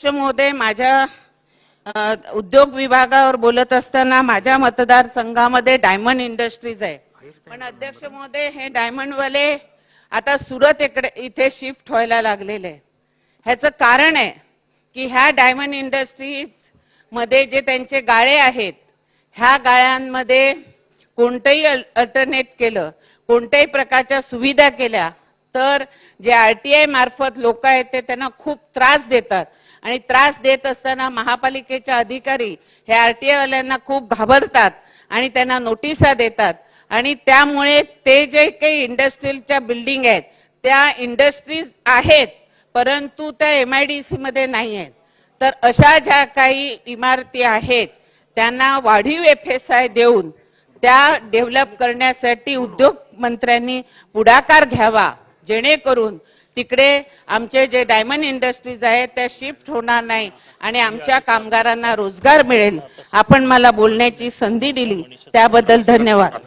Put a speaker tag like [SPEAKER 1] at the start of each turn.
[SPEAKER 1] महोदय, माझ्या उद्योग विभागावर बोलत असताना माझ्या मतदारसंघामध्ये डायमंड इंडस्ट्रीज आहे, पण अध्यक्ष महोदय हे डायमंड वाले आता सुरत इथे शिफ्ट व्हायला लागलेले आहेत। ह्याचं कारण आहे की ह्या डायमंड इंडस्ट्रीज मध्ये जे त्यांचे गाळे आहेत, ह्या गाळ्यांमध्ये कोणतेही अल्टरनेट केलं, कोणत्याही प्रकारच्या सुविधा केल्या तर जे आरटीआय मार्फत लोक आहेत ते त्यांना खूप त्रास देतात आणि त्रास देत असताना महापालिकेचे अधिकारी हे आरटीआय वाल्यांना खूप घाबरतात आणि त्यांना नोटिसा देतात आणि त्यामुळे ते जे काही इंडस्ट्रीजच्या बिल्डिंग आहेत त्या इंडस्ट्रीज आहेत परंतु त्या एमआयडीसी मध्ये नाही आहेत। तर अशा ज्या काही इमारती आहेत त्यांना वाढीव एफएसआय देऊन त्या डेव्हलप करण्यासाठी उद्योग मंत्र्यांनी पुढाकार घ्यावा, जेणेकरून तिकडे आमचे जे डायमंड इंडस्ट्रीज आहेत त्या शिफ्ट होणार नाही आणि आमच्या कामगारांना रोजगार मिळेल। आपण मला बोलण्याची संधी दिली त्याबद्दल धन्यवाद।